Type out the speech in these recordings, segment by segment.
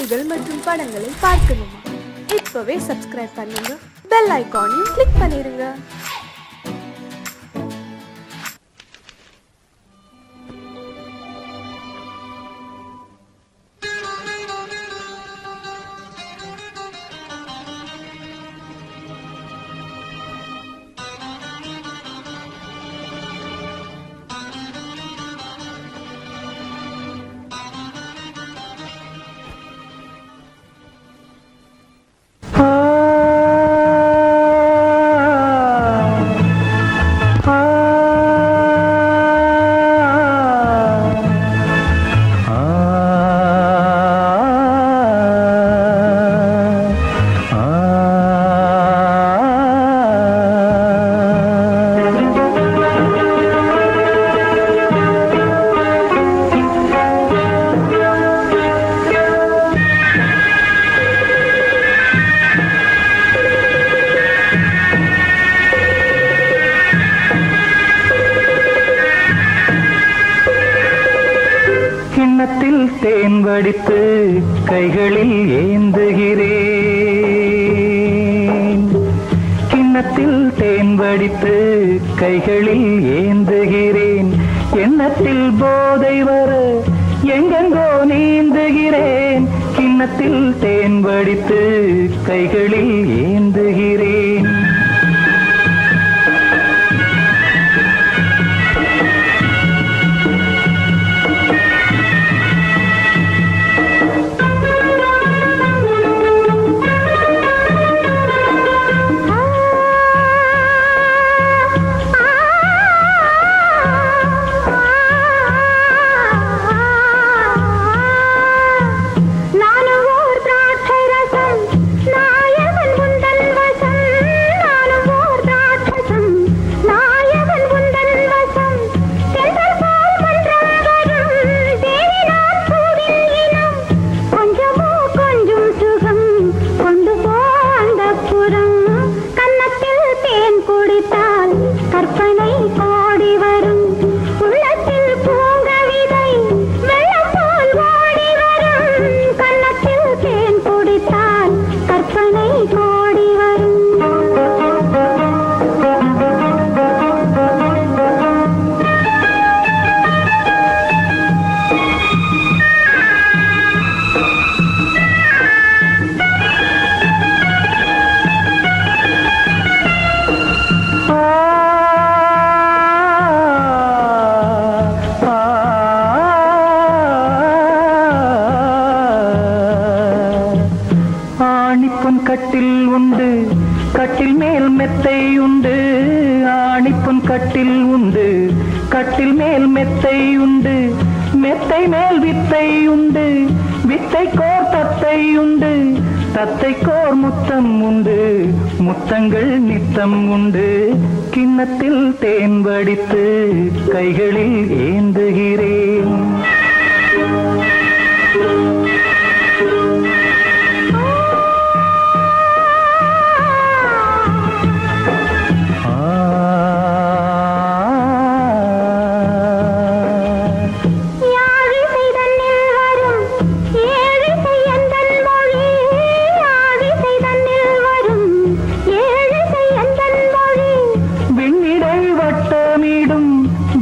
செய்திகள் மற்றும் படங்களை பார்க்கணுமா? இப்பவே சப்ஸ்கிரைப் பண்ணுங்க, பெல் ஐகானையும் கிளிக் பண்ணிருங்க. தேன் வடித்து கைகளில் ஏந்துகிறேன், கிண்ணத்தில் தேன் வடித்து கைகளில் ஏந்துகிறேன். எண்ணத்தில் போதை வர எங்கெங்கோ நீந்துகிறேன், கிண்ணத்தில் தேன் வடித்து கைகளில் ஏந்துகிறேன். கட்டில் உண்டு, கட்டில் மேல் மெத்தை உண்டு, ஆணிப்பொன் கட்டில் உண்டு, கட்டில் மேல் மெத்தை உண்டு, மெத்தை மேல் வித்தை உண்டு, வித்தை கோர் தத்தை உண்டு, தத்தை கோர் முத்தம் உண்டு, முத்தங்கள் நித்தம் உண்டு. கிண்ணத்தில் தேன் வடித்து கைகளில் ஏந்துகிறேன்.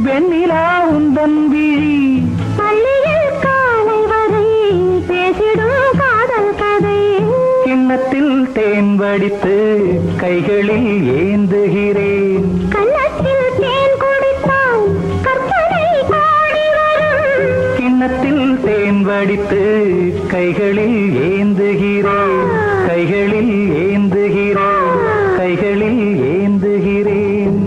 வெண்ணிலா உந்தன் விழி பள்ளியில் காலை வரை பேசிடும் காதல் கதை. கிண்ணத்தில் தேன் வடித்து கைகளில் ஏந்துகிறேன். கண்ணத்தில் தேன் குடித்தால் கற்பனை கோடி வரும். கிண்ணத்தில் தேன் வடித்து கைகளில் ஏந்துகிறேன், கைகளில் ஏந்துகிறேன், கைகளில் ஏந்துகிறேன்.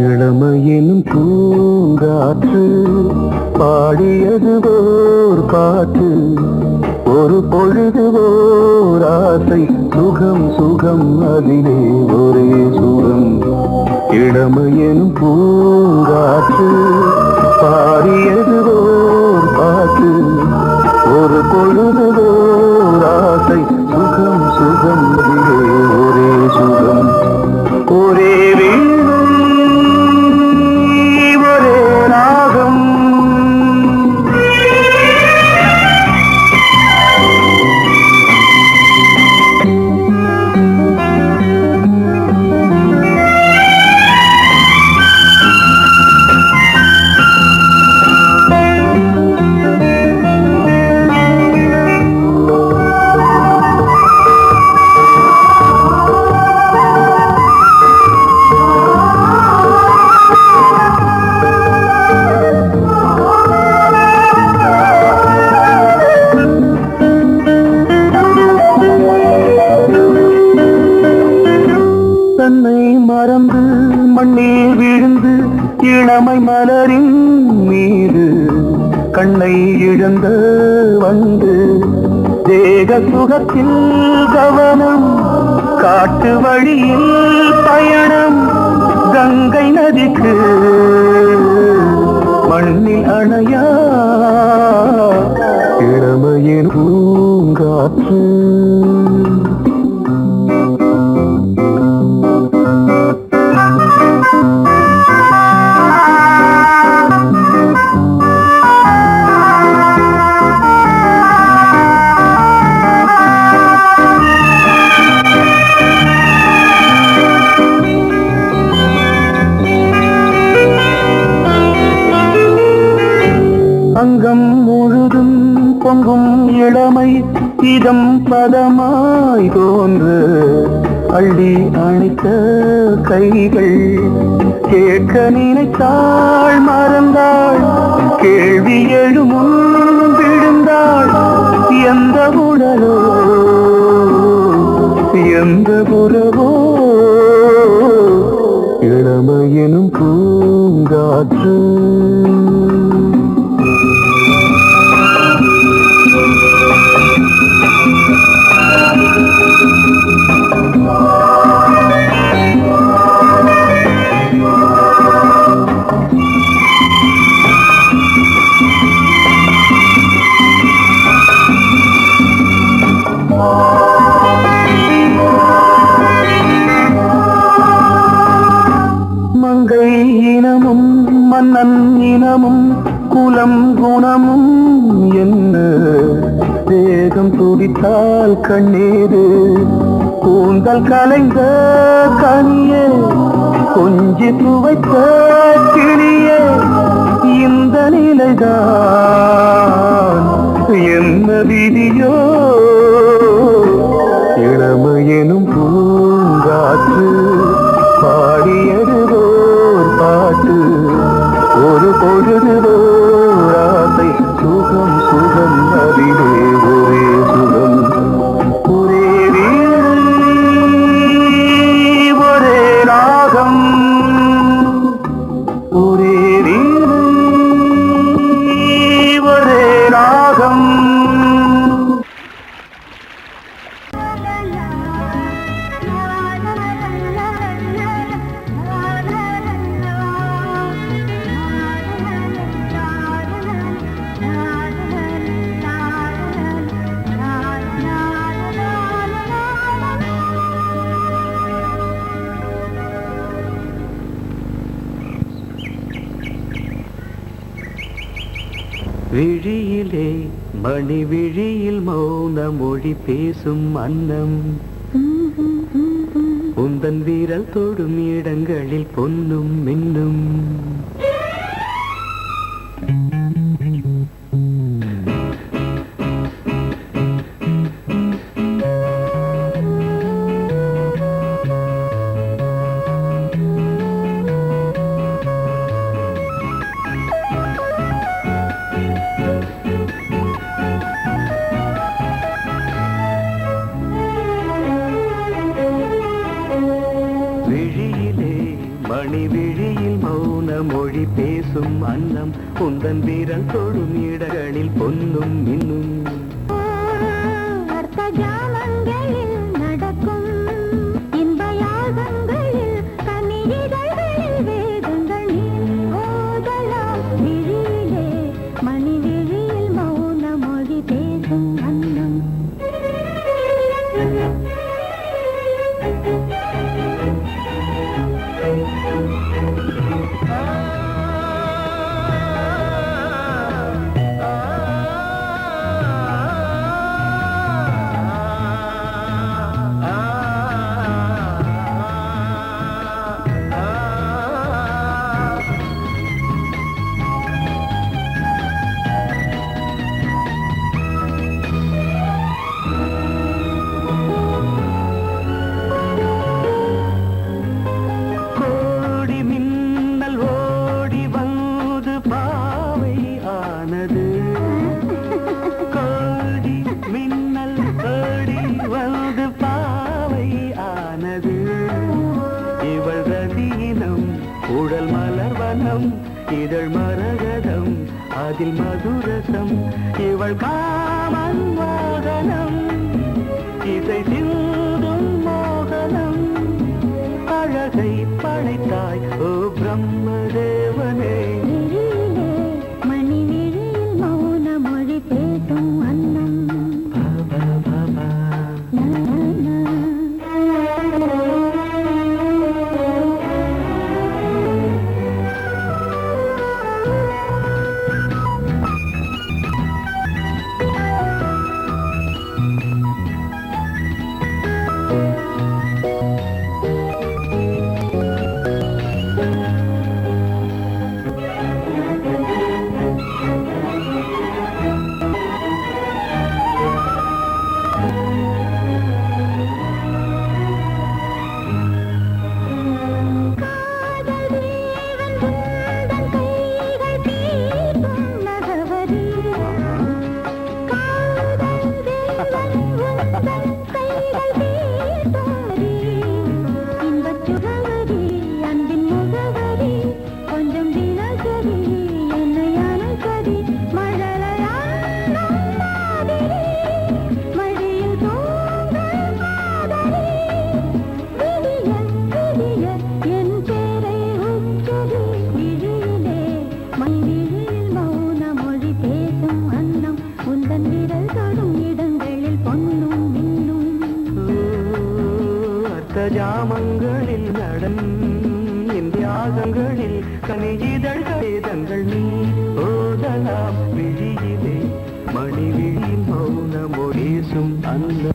இளமையிலும் பூங்காற்று பாடியது ஓர் பாட்டு, ஒரு பொழுது ஓர் ஆசை சுகம் சுகம் அதிலே ஒரே சுகம் இளமையெனும் பூங்காற்று பாடியது ஓர் பாட்டு ஒரு பொழுதுதோர் ஆசை சுகம் சுகம் அதிலே ஒரே சுகம் ஒரே வீணை ஒரே ராகம் தன்னை மறந்து மண்ணில் விழுந்து இளமை மலரின் மீது கண்ணை இழந்த வந்து தேக சுகத்தில் கவனம் காட்டு வழியில் பயணம் கங்கை நதிக்கு மண்ணில் அணையா இளமையின் பூங்காற்று அங்கம் முழுதும் பொங்கும் இளமை இதம் பதமாய் தோன்று அள்ளி அணைத்த கைகள் கேட்க நினைத்தாள் மறந்தாள் கேள்வி எழுமுன் விழுந்தாள் எந்த உடலோ எந்த புறவோ இளமையெனும் பூங்காற்று மங்கை இனமும் மன்னன் இனமும் குலம் குணமும் என்ன தேகம் துடித்தால் கண்ணீரு கூந்தல் கலைந்த கனியே கொஞ்சி துவைத்த கிளியே இந்த நிலைதான் என்ன விதியோ இளமையெனும் பூங்காற்று பாடியதுவோர் பாட்டு ஒரு பொழுதுவோர் ஆசை சுகம் சுகம் அதிலே ஒரே சுகம் ஒரே வீணை ஒரே ராகம் ஒரே வீணை ஒரே ராகம் விழியிலே மணி விழியில் மௌன மொழி பேசும் அன்னம் உந்தன் வீரல் தொடும் இடங்களில் பொன்னும் மின்னும் மணி விழியில் மௌன மொழி பேசும் அன்னம் உந்தன் வீரல் தொடும் இடங்களில் பொன்னும் மின்னும் அர்த்த ஜாமங்களில் இதழ் மரகதம் அதில் மதுரசம் இவள் காமன் மோகனம் இசை சிந்தும் மோகனம் அழகை படைத்தாய் ஓ பிரம்மதேவனே மணி விழியில் மௌன மொழி பேசும் அன்னம் ஜாமங்களில் நடன் இந்தியாகங்களில் கனியிதழ் கடிதங்கள் நீ ஓதலாம் விழியிலே மணி விழியில் மௌன மொழிசும் அந்த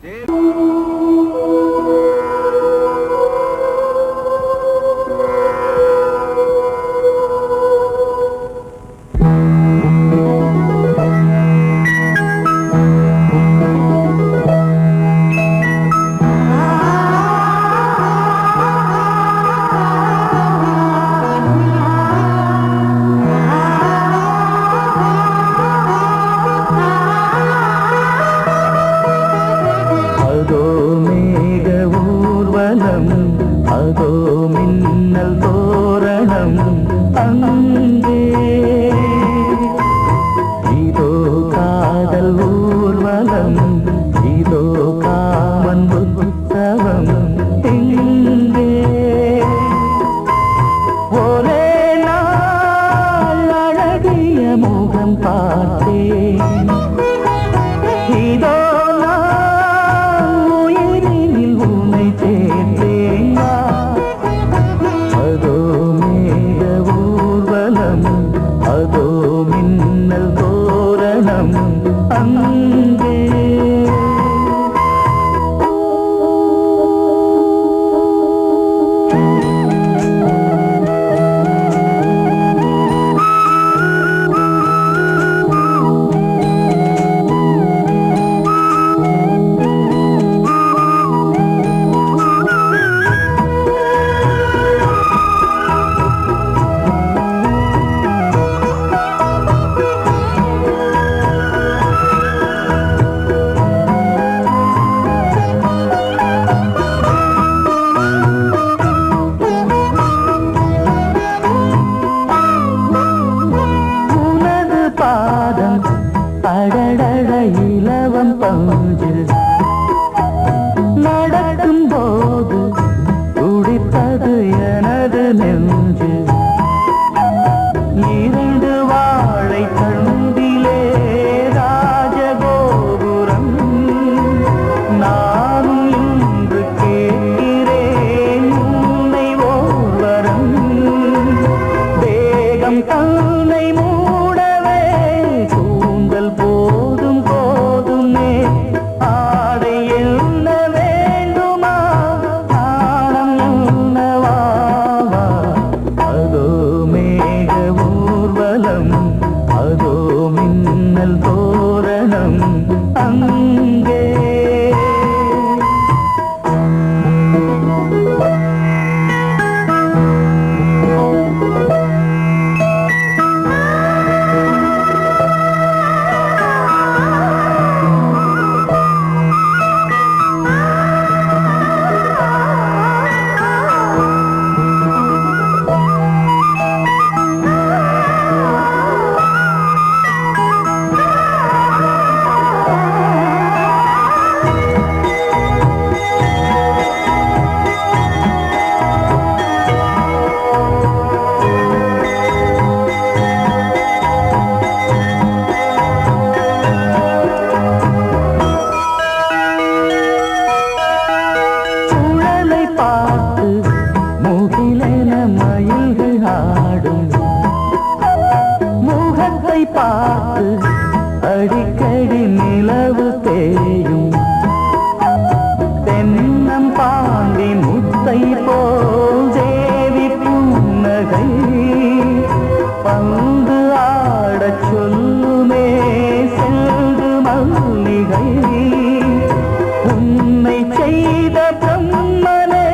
என்னை செய்த பிரம்மனே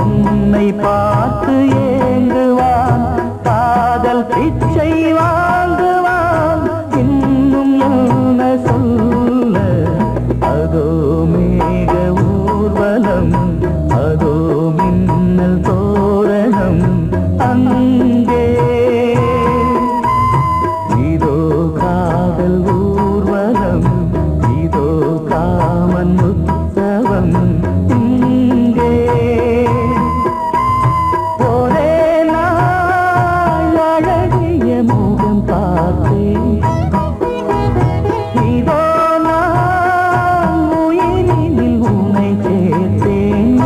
உன்னை பார்த்து ஏங்குவான், காதல் பிச்சை வாங்குவான். இன்னும் என்ன சொல்ல? அதோ மேக ஊர்வலம், அதோ மின்னல் தோரணம் அங்கே. இதோ காதல் ஊர்வலம், இதோ காமன் உற்சவம் இங்கே. ஒரே நாள் அழகிய முகம் பார்த்தேன், இதோ நான் உயிரினில் உன்னை சேர்த்தேன்.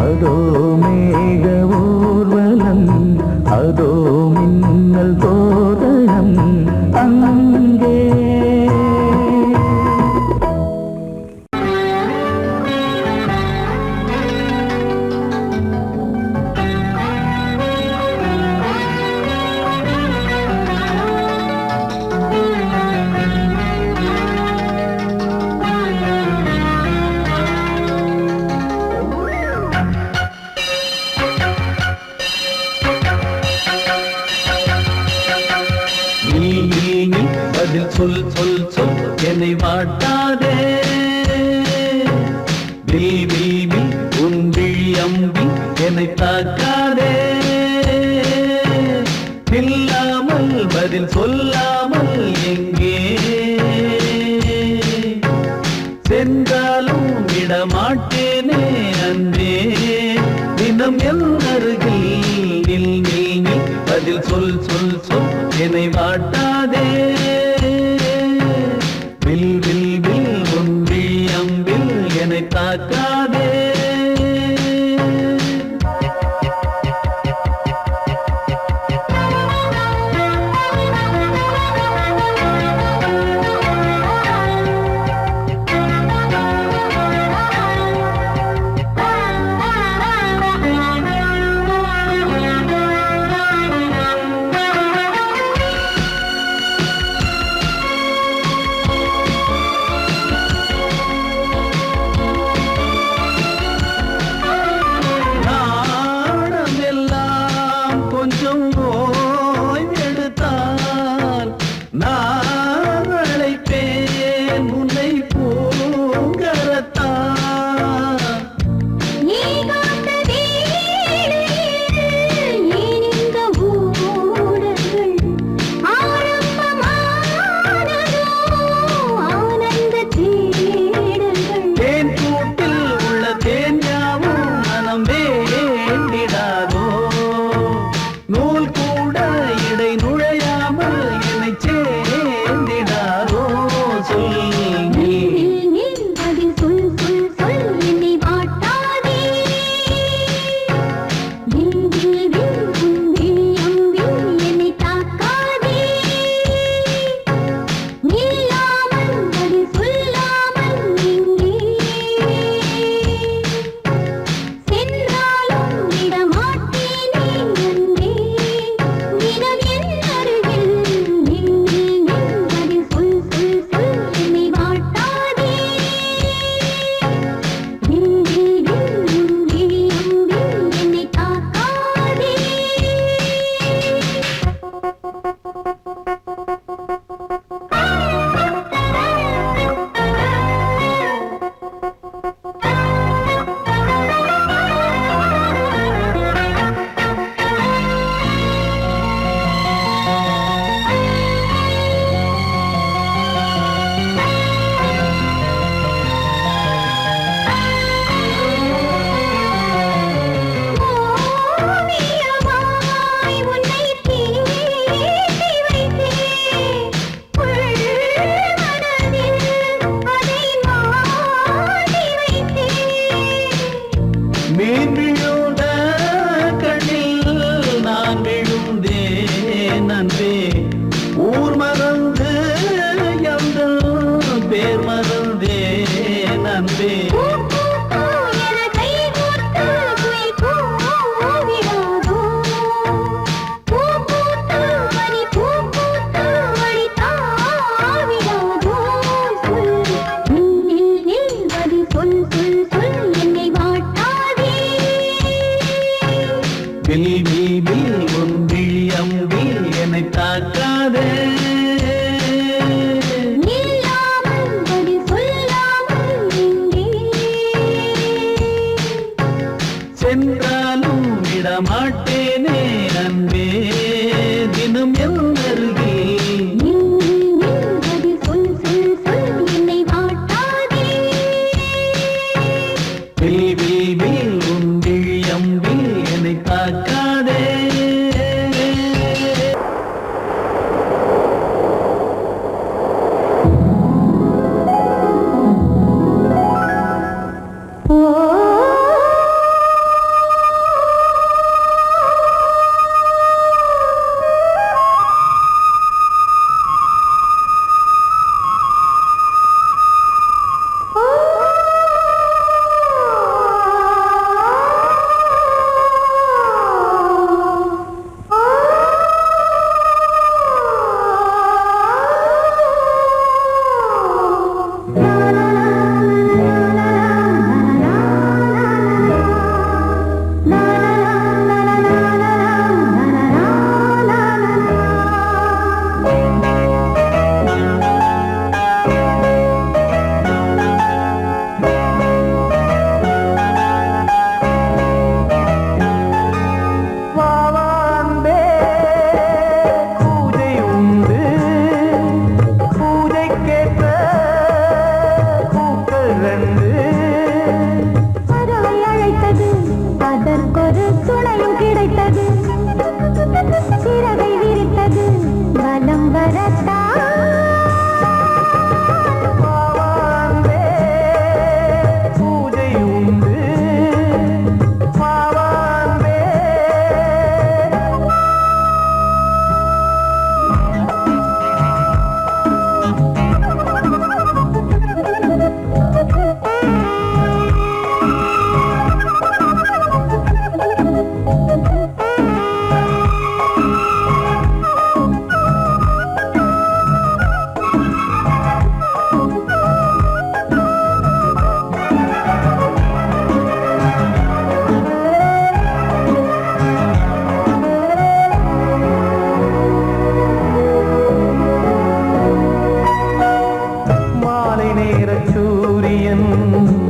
அதோ மேக ஊர்வலம், அதோ மின்னல் தோரணம் அங்கே. நீ பதில் சொல் சொல் சொல் என்னை வாட்டாதே. வில் உன் விழி அம்பி என்னை தாக்காதே. இல்லாமல் பதில் சொல்லாமல் எங்கே சென்றாலும் விடமாட்டேனே அன்பே. தினம் என் அருகில் நில் நில் நில், பதில் சொல் சொல் சொல் என்னை வாட்டாதே. வில் வில் வில் உன் விழி அம்பில் என்னை தாக்காதே.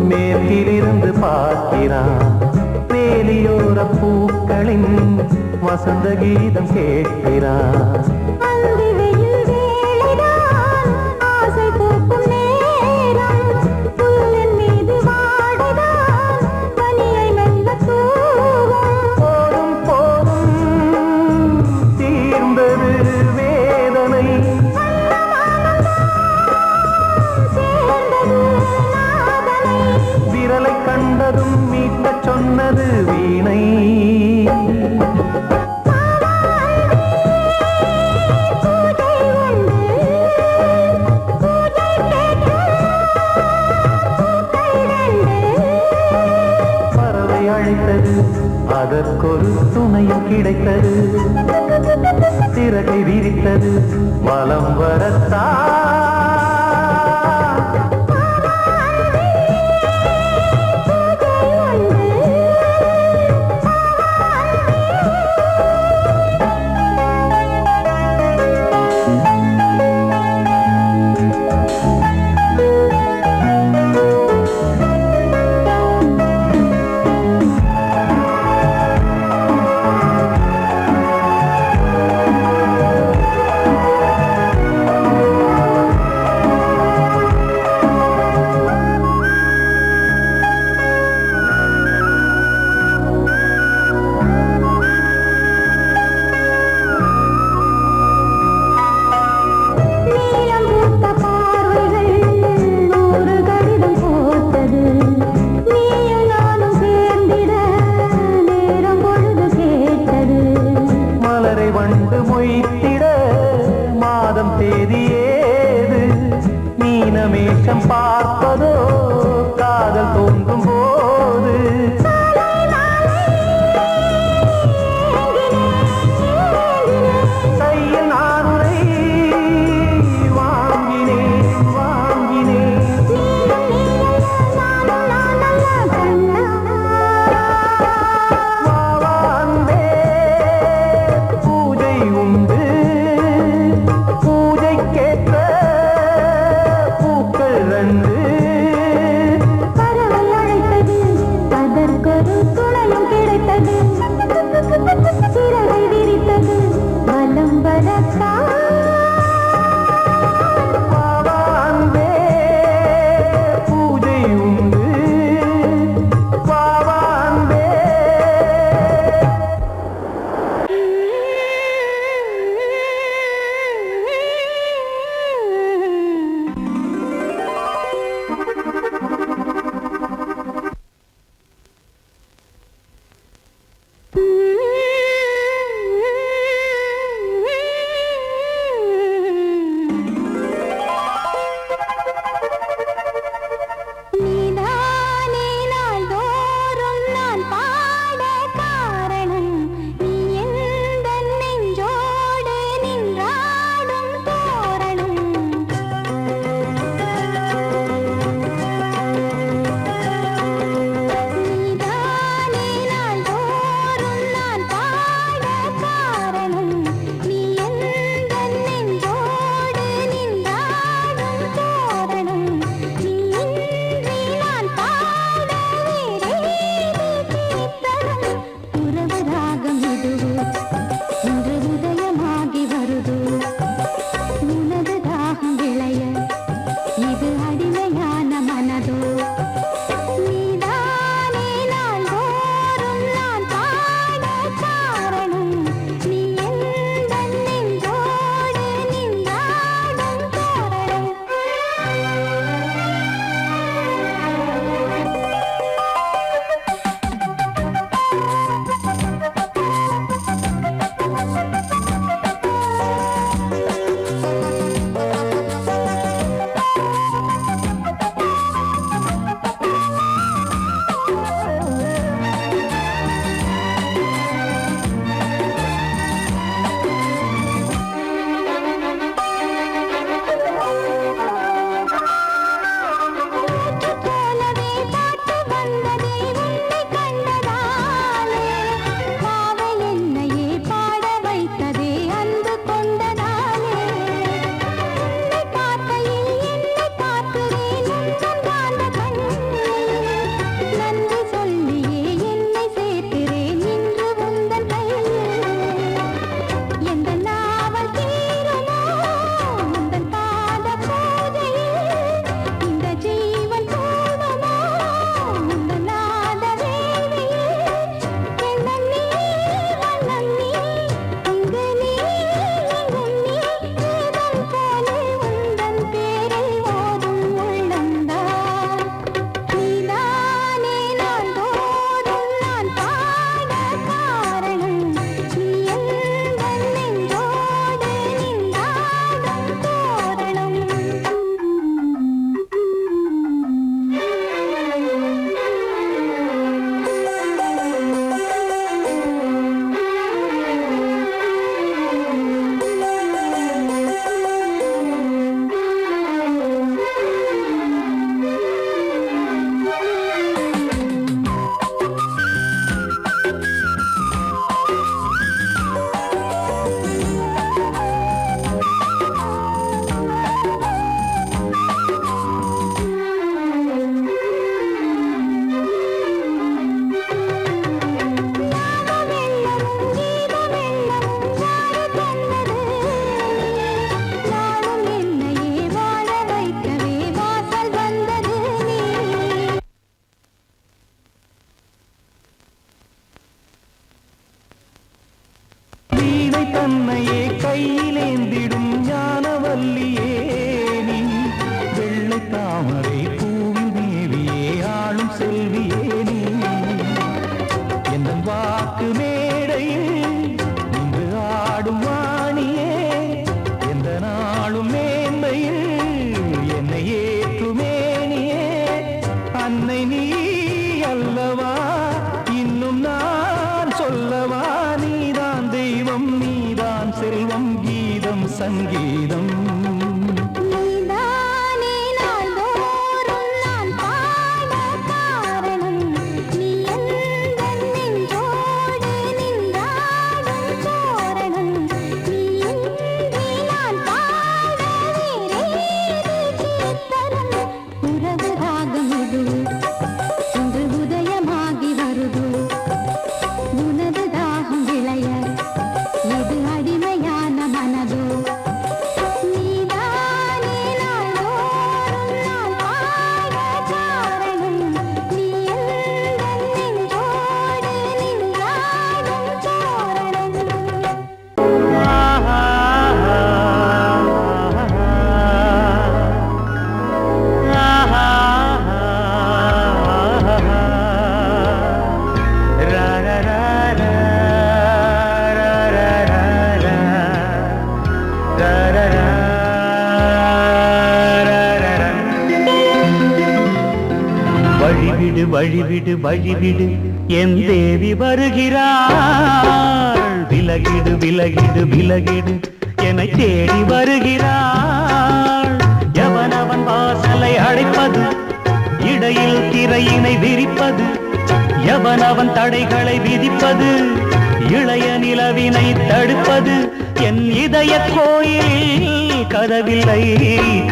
மேற்கிலிருந்து பார்க்கிறான் வேலியோர பூக்களின் வசந்த கீதம் கேட்கிறான் அந்தி வெயில் வேளைதான் ஆசை பூக்கும் நேரம் புல்லின் மீது வாடைதான் பனியை மெல்ல தூவும் போதும் போதும் தீர்ந்தது வேதனை சேர்ந்தது நாதனை விரலை கண்டதும் மீட்டச் சொன்னது வீணை பூஜை உண்டு பூஜை கேட்கும் பூக்கள் ரெண்டு பறவை அழைத்தது அதற்கொரு துணையும் கிடைத்தது சிறகை விரித்தது வலம் வரத்தான் அன்னை நீ அல்லவா, இன்னும் நான் சொல்லவா, நீதான் தெய்வம் நீதான் செல்வம் கீதம் சங்கீதம். நீதானே நாள்தோறும் நான் பாட காரணம், நீ எந்தன் நெஞ்சோடு நின்றாடும் தோரணம். நீ இன்றி நான் பாட வேறேது கீர்த்தனம். உறவு ராகம் இது இன்று உதயமாகி வருது, உனது தாகம் விளைய இது அடிமையான மனதோ. நீதானே நாள்தோறும் நான் பாட காரணம், நீ எந்தன் நெஞ்சோடு நின்றாடும் தோரணம். வழிவிடு வழிவிடு வழிவிடு என் தேவி வருகிறாள். விலகிடு விலகிடு விலகிடு என்னை தேடி வருகிறாள். எவனவன் வாசலை அடைப்பது, இடையில் திரையினை விரிப்பது, எவனவன் தடைகளை விதிப்பது, இளைய நிலவினை தடுப்பது, என் இதய கோயிலில் கதவில்லை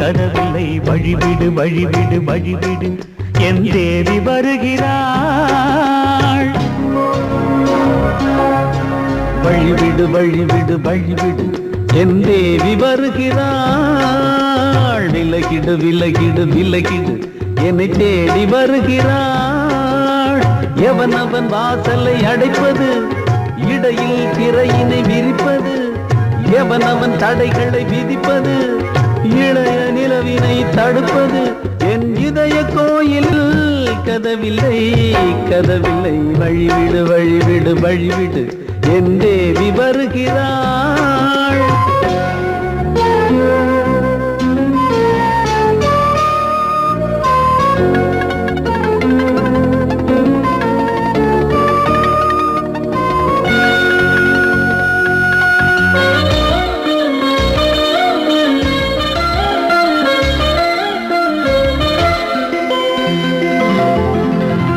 கதவில்லை. வழிவிடு வழிவிடு வழிவிடு என் தேவி வருகிறாள். வழிவிடு வழிவிடு வழிவிடு என் தேவி வருகிறாள். விலகிடு விலகிடு விலகிடு என்னை தேடி வருகிறாள். எவனவன் வாசலை அடைப்பது, இடையில் திரையினை விரிப்பது, எவனவன் தடைகளை விதிப்பது, இளைய நிலவினை தடுப்பது, என் இதய கோயில் கதவில்லை கதவில்லை. வழிவிடு வழிவிடு வழிவிடு என் தேவி வருகிறாள்.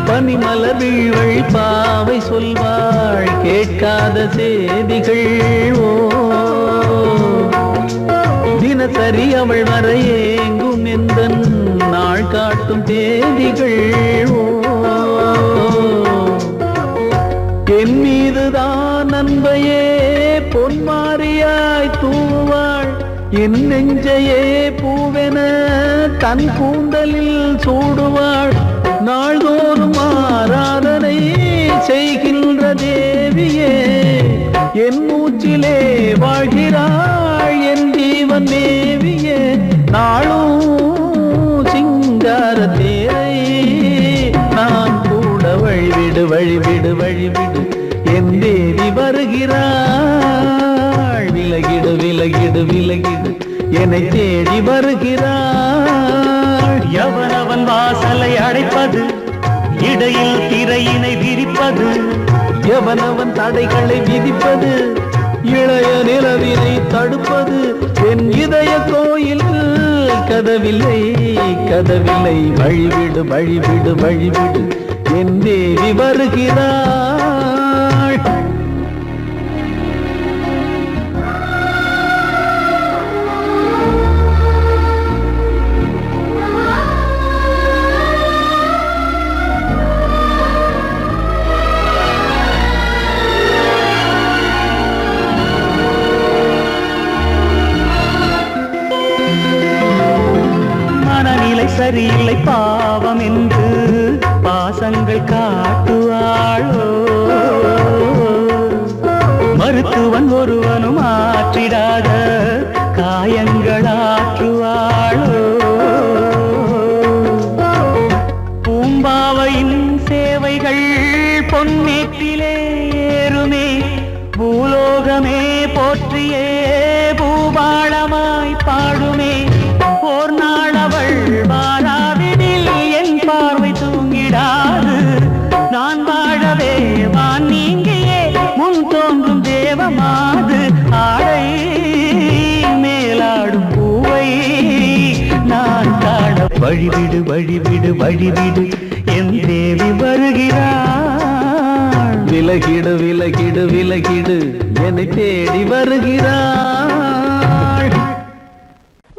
பனிமலர் வீழ்வள் பாவை சொல்வாள் கேட்காத செய்திகள். ஓ தினசரி அவள் வர ஏங்கும் எந்த நாள் காட்டும் தேதிகள். ஓ என் மீதுதான் அன்பையே பொன்மாரியாய் தூவாள். என் நெஞ்சையே பூவென தன் கூந்தலில் சூடுவாள். நாள்தோறும் ஆராதனை செய்கின்ற தேவியே, என் மூச்சிலே வாழ்கிறாள் என் ஜீவன் தேவியே. நாளும் சிங்கார தேரை நான் கூட வழிவிடு வழிவிடு வழிவிடு என் தேவி வருகிறாள். விலகிடு விலகிடு விலகிடு என்னை தேடி வருகிறாள். எவனவன் வாசலை அடைப்பது, இடையில் திரையினை விரிப்பது, எவனவன் தடைகளை விதிப்பது, இளைய நிலவினை தடுப்பது, என் இதய கோயில் கதவில்லை கதவில்லை. வழிவிடு வழிவிடு வழிவிடு என் தேவி வருகிறாள். சரியில்லை பாவம் என்று பாசங்கள் காட்டுவாளோ. மருத்துவன் ஒருவனும் ஆற்றிடாத காயங்களாற்றுவாளோ. பூம்பாவையின் சேவைகள் பொன்னேற்றிலே ஏறுமே, பூலோகமே போற்றியே பூபாளமாய் பாடுமே. ஓர் நாள் அவள் வாராவிடில் என் பார்வை வழிவிடு வழிவிடு வழிவிடு என் தேவி வருகிறாள். விலகிடு விலகிடு விலகிடு என்னை தேடி வருகிறாள்.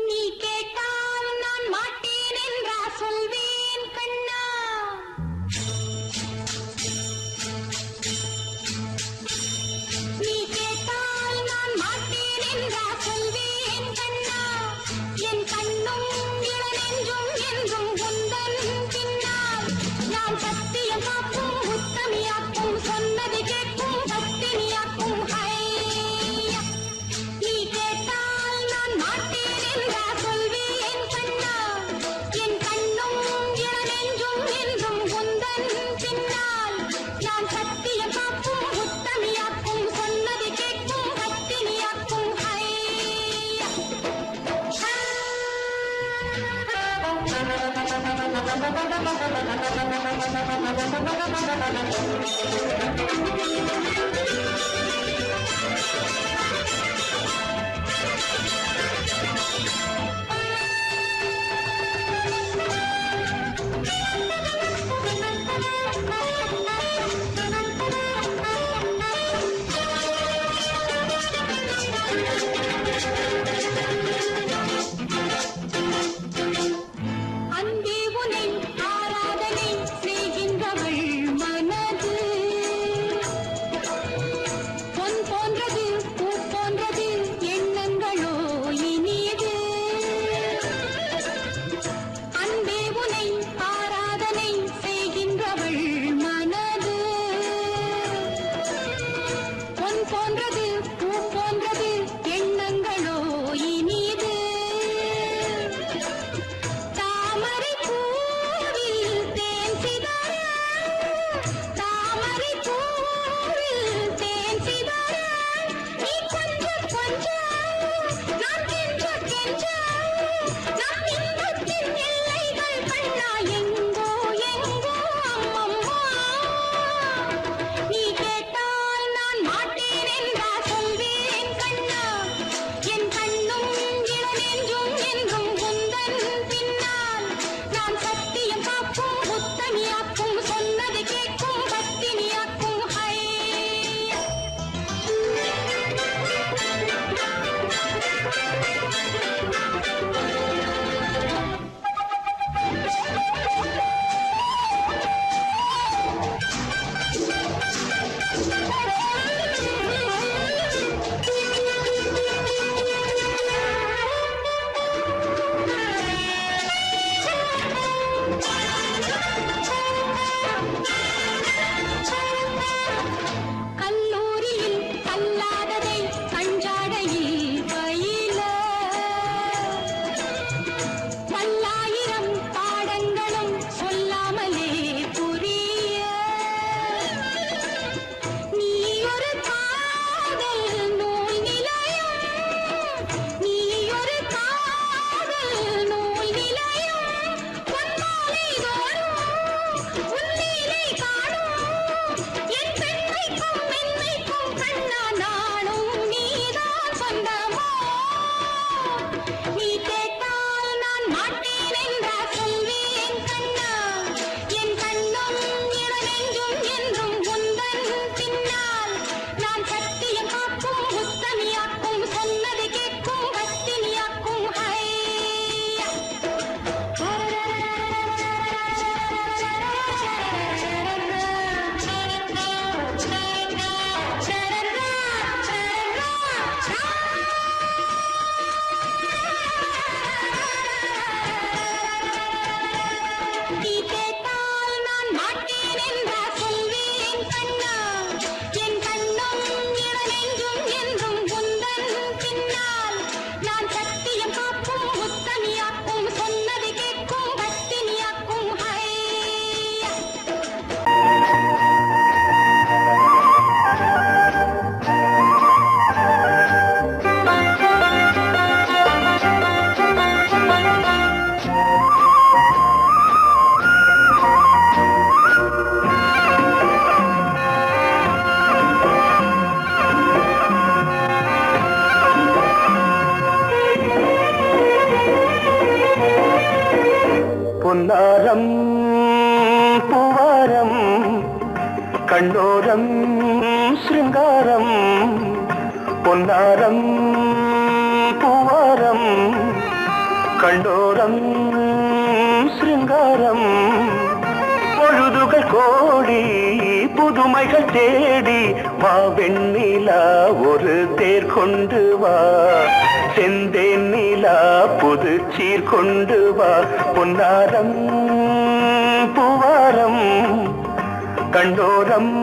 நீ கேட்டால் நான் மாட்டேன் என்றா சொல்வேன் கண்ணா. நீ கேட்டால் நான் மாட்டேன் என்றா சொல்வேன் கண்ணா. என் கண்ணும் இளநெஞ்சும் என்றும் உந்தன் பின்னால். நான் சத்தியம் காக்கும் உத்தமியாக்கும் சொன்னது கேட்கும் பத்தினியாக்கும் ஐயா. நீ கேட்டால் நான் மாட்டேன் என்றா சொல்வேன் கண்ணா. என் கண்ணும் இளநெஞ்சும் என்றும் உந்தன் பின்னால். நான் சத்தியம் காக்கும் உத்தமியாக்கும் சொன்னது கேட்கும் பத்தினியாக்கும் ஐயா. அன்பே உனை ஆராதனை செய்கின்றவள் மனது. கண்ணோரம் சிருங்காரம் பொன்னாரம் பூவாரம் கண்ணோரம் சிருங்காரம் பொழுதுகள் கோடி புதுமைகள் தேடி வா வெண்ணிலா ஒரு தேர் கொண்டு வா செந்தேன் நிலா புது சீர் கொண்டு வா பொன்னாரம் பூவாரம் கண்டோரம்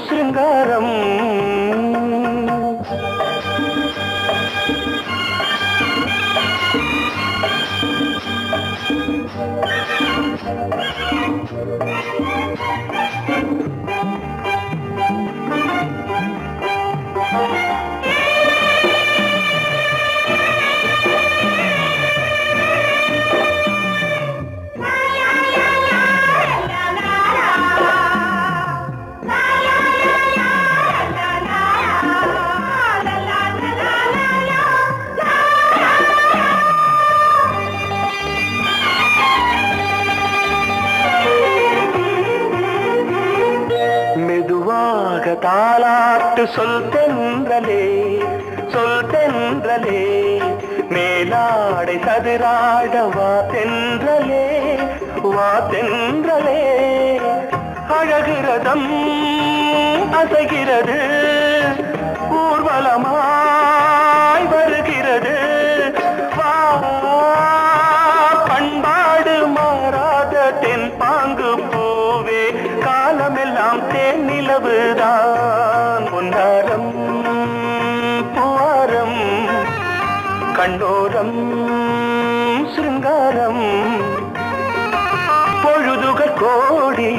சிருங்காரம் தாலாட்டு சொல் தென்றலே சொல் தென்றலே மேலாடை சதுராட வா தென்றலே வா தென்றலே அழகிறதம் அசைகிறது ஊர்வலமாய் வருகிறது வா பண்பாடு மாறாத தென் பாங்கு பூவே காலமெல்லாம் தேன் நிலவுதான் பொன்னாரம் பூவாரம் கண்ணோரம் சிருங்காரம் பொழுதுகள் கோடி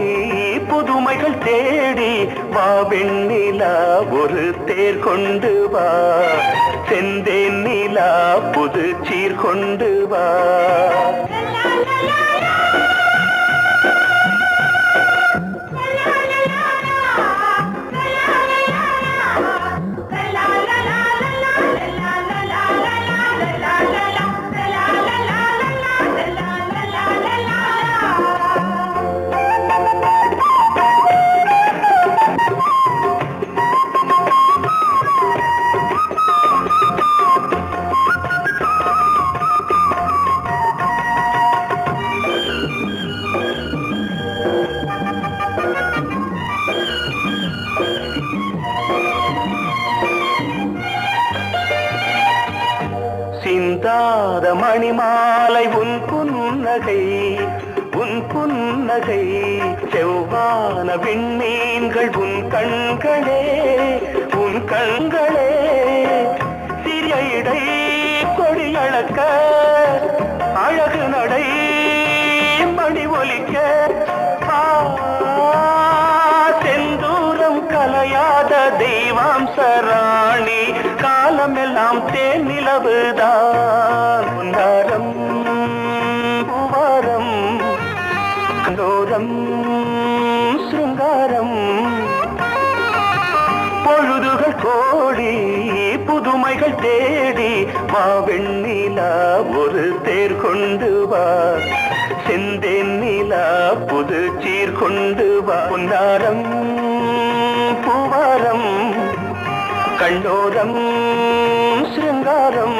புதுமைகள் தேடி வா வெண்ணிலா ஒரு தேர் கொண்டு வா செந்தேன் நிலா புது சீர் கொண்டு வா சிந்தாத மணிமாலை உன் புன்னகை உன் புன்னகை செவ்வான விண்மீன்கள் உன் கண்களே உன் கண்களே சிறிய இடை கொடியளக்க அழகு நடை மணி ஒலிக்க செந்தூரம் கலையாத தெய்வாம்சராணி காலமெல்லாம் தேன் நிலவுதான் பொன்னாரம் பூவாரம் கண்டோரம் சிருங்காரம் பொழுதுகள் கோடி புதுமைகள் தேடி வா வெண்ணிலா ஒரு தேர் கொண்டு வா செந்தேன் நிலா புது சீர் கொண்டு வா பொன்னாரம் பூவாரம் கண்டோரம் சிருங்காரம்